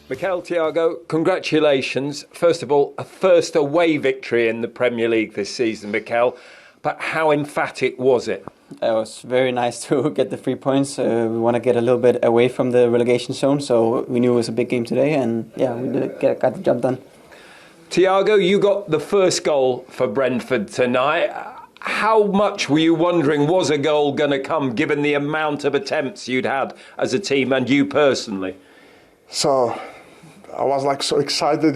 Mikkel, Thiago, congratulations. First of all, a first away victory in the Premier League this season, Mikkel. But how emphatic was it? It was very nice to get the 3 points. We want to get a little bit away from the relegation zone, so we knew it was a big game today, and yeah, we got the job done. Thiago, you got the first goal for Brentford tonight. How much were you wondering was a goal going to come, given the amount of attempts you'd had as a team and you personally? So I was like so excited,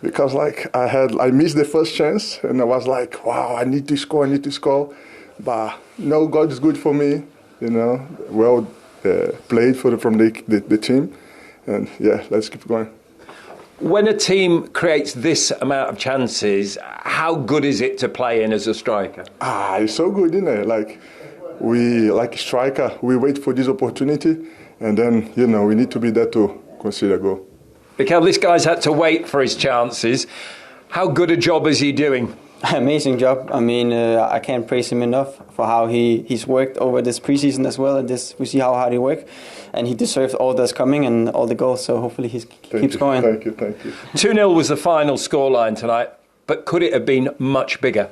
because I missed the first chance and I was like, wow, I need to score. But no, God is good for me, well played from the team. And yeah, let's keep going. When a team creates this amount of chances, how good is it to play in as a striker? It's so good, isn't it? Like striker, we wait for this opportunity and then, we need to be there to consider a goal. Mikkel, this guy's had to wait for his chances. How good a job is he doing? Amazing job. I mean, I can't praise him enough for how he's worked over this preseason as well. And we see how hard he worked, and he deserves all that's coming and all the goals. So hopefully he keeps going. Thank you. 2-0 was the final scoreline tonight, but could it have been much bigger?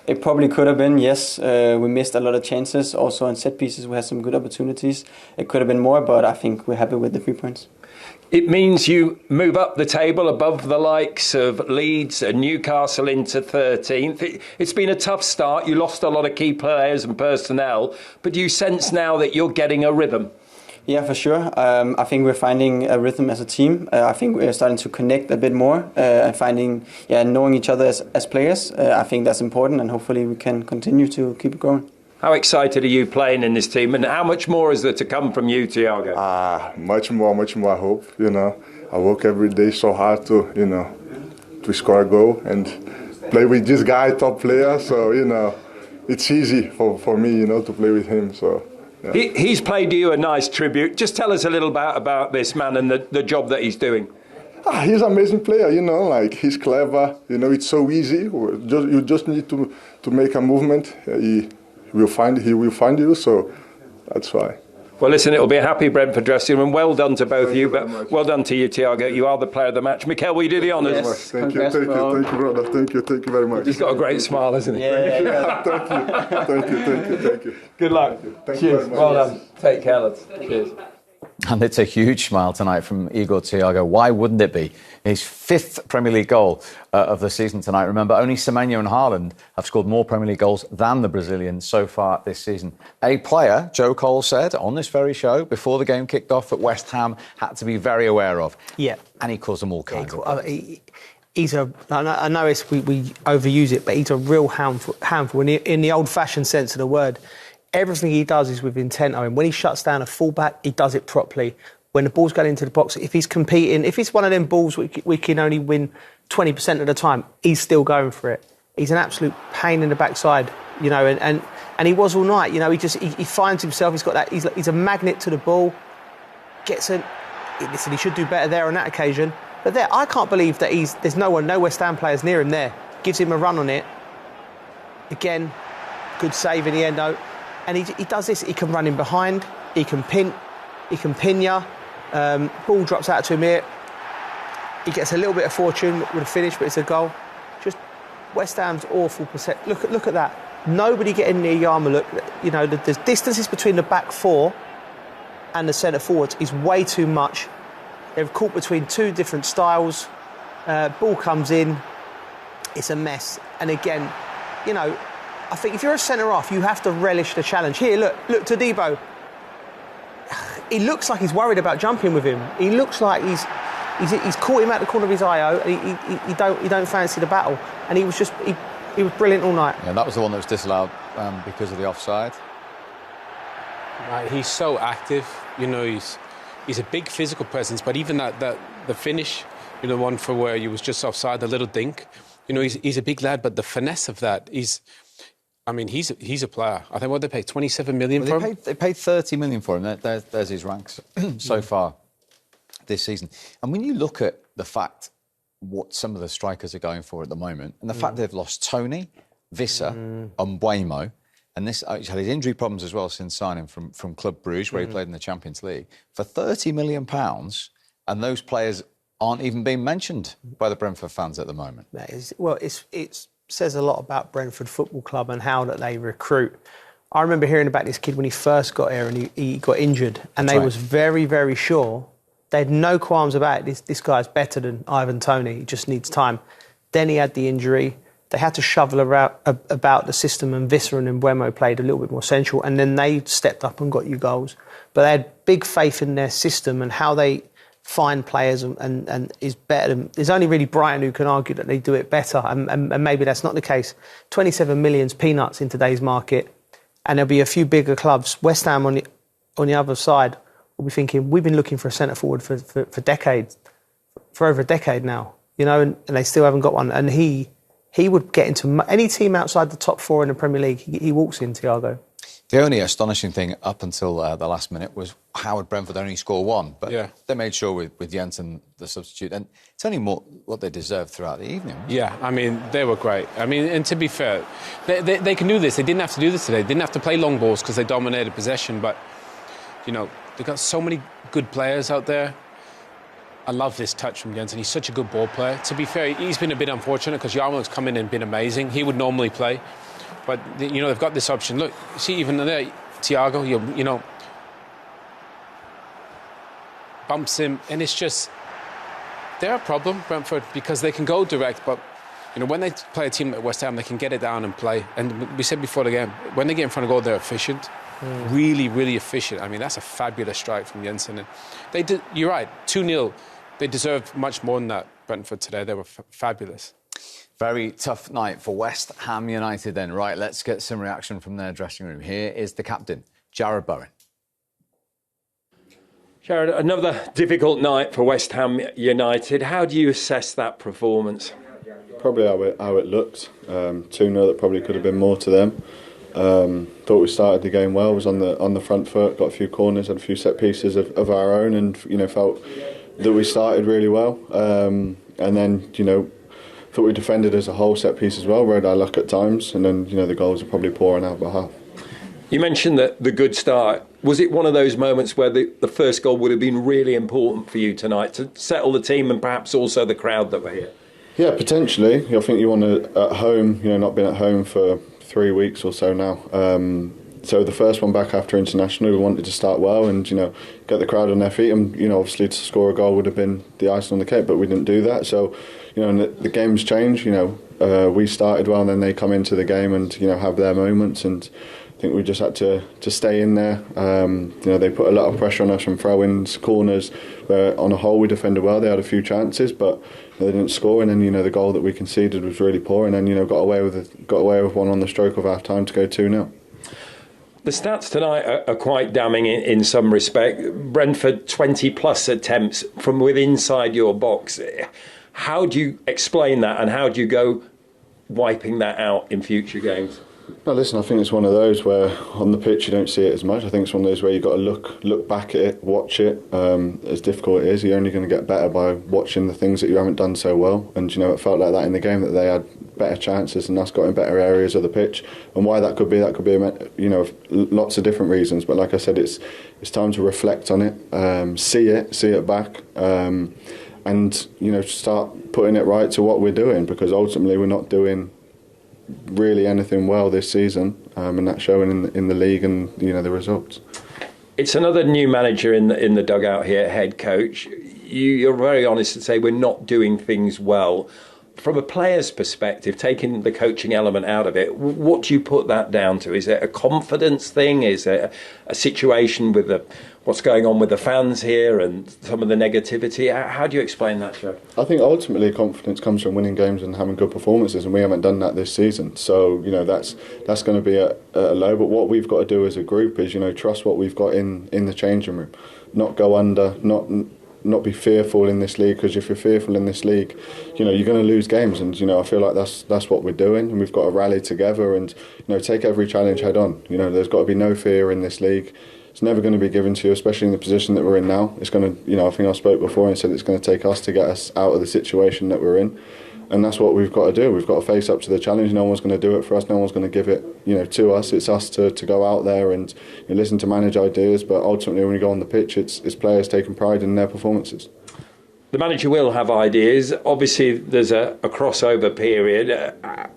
It probably could have been, yes. We missed a lot of chances. Also on set pieces, we had some good opportunities. It could have been more, but I think we're happy with the 3 points. It means you move up the table above the likes of Leeds and Newcastle into 13th. It's been a tough start. You lost a lot of key players and personnel, but do you sense now that you're getting a rhythm? Yeah, for sure. I think we're finding a rhythm as a team. I think we're starting to connect a bit more and knowing each other as players. I think that's important, and hopefully we can continue to keep it going. How excited are you playing in this team, and how much more is there to come from you, Thiago? Much more, I hope. I work every day so hard to score a goal and play with this guy, top player. So, it's easy for me, to play with him. So. Yeah. He's played you a nice tribute. Just tell us a little about this man and the job that he's doing. He's an amazing player, he's clever. It's so easy. You just need to make a movement. He will find you, so that's why. Well, listen, it'll be a happy Brentford dressing room. Well done to both of you, but well done to you, Thiago. You are the player of the match. Mikkel, will you do the honours? Yes, thank you, brother. Thank you very much. He's got a great smile, hasn't he? Yeah. Thank you. Good luck. Cheers. Well done. Take care, lads. Cheers. And it's a huge smile tonight from Igor Thiago. Why wouldn't it be? His 5th Premier League goal of the season tonight. Remember, only Semenyo and Haaland have scored more Premier League goals than the Brazilians so far this season. A player, Joe Cole, said on this very show before the game kicked off that West Ham had to be very aware of. Yeah. And he calls them all kinds of players. I know we overuse it, but he's a real handful in the old-fashioned sense of the word. Everything he does is with intent. I mean, when he shuts down a fullback, he does it properly. When the ball's going into the box, if he's competing, if it's one of them balls we can only win 20% of the time, he's still going for it. He's an absolute pain in the backside, and he was all night. He finds himself. He's got that. He's a magnet to the ball. Listen, he should do better there on that occasion. But there, I can't believe that there's no West Ham players near him there. Gives him a run on it. Again, good save in the end though. And he does this. He can run in behind. He can pin you. Ball drops out to him here. He gets a little bit of fortune with a finish, but it's a goal. Just West Ham's awful percent. Look at that. Nobody getting near Yarmouk. The distances between the back four and the centre forwards is way too much. They're caught between two different styles. Ball comes in. It's a mess. And again, I think if you're a centre-half, you have to relish the challenge. Here, look Todibo. He looks like he's worried about jumping with him. He looks like he's caught him at the corner of his eye. He don't fancy the battle. And he was brilliant all night. Yeah, that was the one that was disallowed because of the offside. He's so active. He's a big physical presence. But even the finish, the one for where he was just offside, the little dink. He's a big lad, but the finesse of that he's a player. I think what they paid 27 million for him. They paid 30 million for him. There's his ranks so far this season. And when you look at the fact what some of the strikers are going for at the moment, and the fact they've lost Tony, Visser, and Mbeumo, and he's had his injury problems as well since signing from Club Brugge, where he played in the Champions League, for £30 million, and those players aren't even being mentioned by the Brentford fans at the moment. It says a lot about Brentford Football Club and how that they recruit. I remember hearing about this kid when he first got here and he got injured, and they was very, very sure. They had no qualms about it. This guy's better than Ivan Toney. He just needs time. Then he had the injury. They had to shovel about the system, and Visser and Mbeumo played a little bit more central, and then they stepped up and got you goals. But they had big faith in their system and how they find players and is better than... There's only really Brighton who can argue that they do it better, and maybe that's not the case. 27 million's peanuts in today's market, and there'll be a few bigger clubs. West Ham on the other side will be thinking, we've been looking for a centre-forward for decades, for over a decade now, and they still haven't got one. And he would get into any team outside the top four in the Premier League. He walks in, Thiago. The only astonishing thing up until the last minute was how would Brentford only score one? But they made sure with Jensen, the substitute, and it's only more what they deserved throughout the evening. Yeah, I mean, they were great. I mean, and to be fair, they can do this. They didn't have to do this today. They didn't have to play long balls because they dominated possession. But, they've got so many good players out there. I love this touch from Jensen. He's such a good ball player. To be fair, he's been a bit unfortunate because Jarrod's come in and been amazing. He would normally play. But, they've got this option. Look, see, even there, Thiago, bumps him. And it's just, they're a problem, Brentford, because they can go direct. But, when they play a team like West Ham, they can get it down and play. And we said before the game, when they get in front of goal, they're efficient. Really, really efficient. I mean, that's a fabulous strike from Jensen. And you're right, 2-0. They deserved much more than that, Brentford, today. They were fabulous. Very tough night for West Ham United then. Right, let's get some reaction from their dressing room. Here is the captain, Jarrod Bowen. Jarrod, another difficult night for West Ham United. How do you assess that performance? Probably how it looked. 2-0, that probably could have been more to them. Thought we started the game well, was on the front foot, got a few corners, had a few set pieces of our own, and felt that we started really well. And then thought we defended as a whole, set piece as well, rode our luck at times, and then the goals are probably poor on our behalf. You mentioned the good start. Was it one of those moments where the first goal would have been really important for you tonight to settle the team and perhaps also the crowd that were here? Yeah, potentially. I think you want to, at home, not been at home for 3 weeks or so now. So the first one back after international, we wanted to start well and get the crowd on their feet, and obviously to score a goal would have been the icing on the cake, but we didn't do that. So and the game's changed. We started well, and then they come into the game and have their moments, and I think we just had to stay in there. They put a lot of pressure on us from throw-ins, corners, where on a whole we defended well. They had a few chances, but they didn't score, and then the goal that we conceded was really poor, and then got away with one on the stroke of half time to go 2-0. The stats tonight are quite damning in some respect. Brentford 20 plus attempts from within inside your box. How do you explain that, and how do you go wiping that out in future games? No, listen, I think it's one of those where on the pitch you don't see it as much. I think it's one of those where you've got to look back at it, watch it. As difficult it is, you're only going to get better by watching the things that you haven't done so well. And it felt like that in the game, that they had better chances and us got in better areas of the pitch. And why that could be lots of different reasons. But like I said, it's time to reflect on it, see it back, and start putting it right to what we're doing, because ultimately we're not doing really anything well this season, and that's showing in the league and the results. It's another new manager in the dugout here, head coach. You're very honest to say we're not doing things well. From a player's perspective, taking the coaching element out of it, what do you put that down to? Is it a confidence thing? Is it a situation with what's going on with the fans here and some of the negativity? How do you explain that, Joe? I think ultimately confidence comes from winning games and having good performances, and we haven't done that this season. So that's going to be a low. But what we've got to do as a group is trust what we've got in the changing room, not go under, not be fearful in this league, because if you're fearful in this league, you're going to lose games, and I feel like that's what we're doing, and we've got to rally together and take every challenge head on. There's got to be no fear in this league. It's never going to be given to you, especially in the position that we're in now. It's going to, I think I spoke before and said it's going to take us to get us out of the situation that we're in. And that's what we've got to do. We've got to face up to the challenge. No one's going to do it for us. No one's going to give it, to us. It's us to go out there and listen to manage ideas. But ultimately, when you go on the pitch, it's players taking pride in their performances. the manager will have ideas. Obviously, there's a crossover period.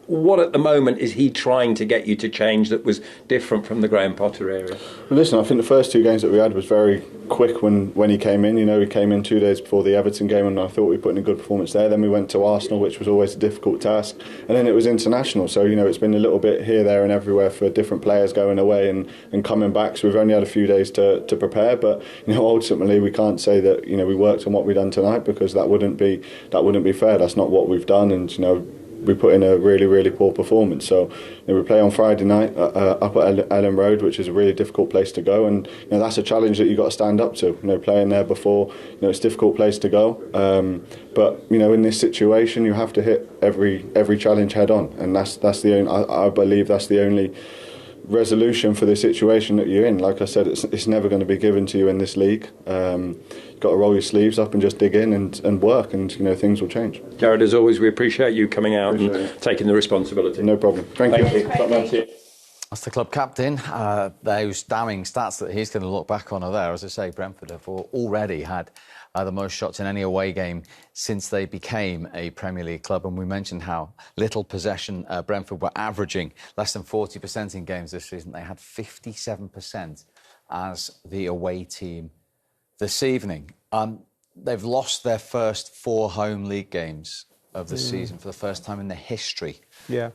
What at the moment is he trying to get you to change that was different from the Graham Potter era? Well, listen, I think the first 2 games that we had was very quick when he came in. You know, he came in 2 days before the Everton game, and I thought we put in a good performance there. Then we went to Arsenal, which was always a difficult task, and then it was international. So, you know, it's been a little bit here, there and everywhere for different players going away and coming back. So we've only had a few days to prepare, but, you know, ultimately we can't say that, you know, we worked on what we've done tonight, because that wouldn't be fair. That's not what we've done, and, you know, we put in a really, really poor performance. So, you know, we play on Friday night up at Ellen Road, which is a really difficult place to go, and, you know, that's a challenge that you've got to stand up to. You know, playing there before, you know, it's a difficult place to go. But, you know, in this situation, you have to hit every challenge head on, and that's the only, I believe that's the only resolution for the situation that you're in. Like I said, it's never going to be given to you in this league. You've got to roll your sleeves up and just dig in and work, and, you know, things will change. Jarrod, as always, we appreciate you coming out and taking the responsibility. No problem. Thank you. That's the club captain. Those damning stats that he's going to look back on are there. As I say, Brentford have already had the most shots in any away game since they became a Premier League club. And we mentioned how little possession Brentford were averaging, less than 40% in games this season. They had 57% as the away team this evening. They've lost their first 4 home league games of the season for the first time in the history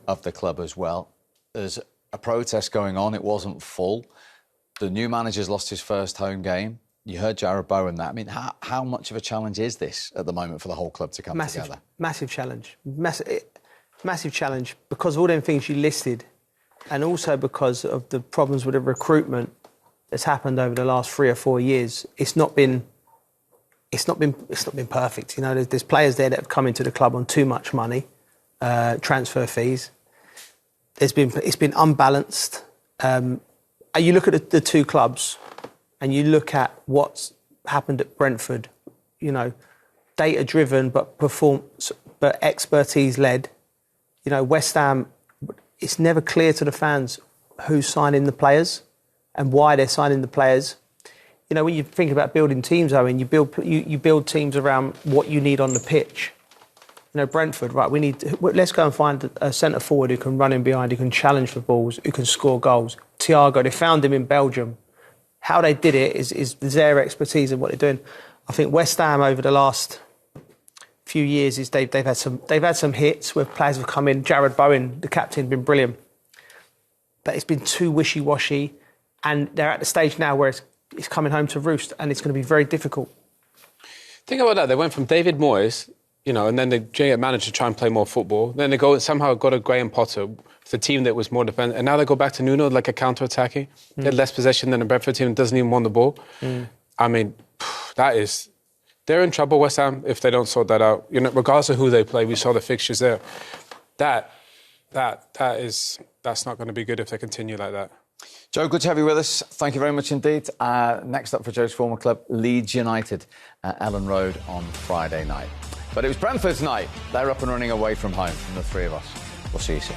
of the club as well. There's a protest going on. It wasn't full. The new manager's lost his first home game. You heard Jarrod Bowen that. I mean, how much of a challenge is this at the moment for the whole club to come together? Massive challenge. Massive challenge because of all them things you listed, and also because of the problems with the recruitment that's happened over the last 3 or 4 years. It's not been perfect. You know, there's players there that have come into the club on too much money, transfer fees. It's been unbalanced. You look at the 2 clubs, and you look at what's happened at Brentford. You know, data-driven but expertise-led. You know, West Ham. It's never clear to the fans who's signing the players and why they're signing the players. You know, when you think about building teams, Owen, you build teams around what you need on the pitch. You know, Brentford, right, let's go and find a centre forward who can run in behind, who can challenge for balls, who can score goals. Thiago, they found him in Belgium. How they did it is their expertise in what they're doing. I think West Ham over the last few years they've had some hits where players have come in. Jarrod Bowen, the captain, been brilliant, but it's been too wishy-washy, and they're at the stage now where it's coming home to roost, and it's going to be very difficult. Think about that. They went from David Moyes, you know, and then they managed to try and play more football. Then they somehow got a Graham Potter, the team that was more defensive, and now they go back to Nuno like a counter-attacking. They had less possession than a Brentford team that doesn't even want the ball. I mean, they're in trouble, West Ham, if they don't sort that out. You know, regardless of who they play, we saw the fixtures there. That's not going to be good if they continue like that. Joe, good to have you with us. Thank you very much indeed. Next up for Joe's former club, Leeds United at Ellen Road on Friday night. But it was Brentford's night. They're up and running away from home from the 3 of us. We'll see you soon.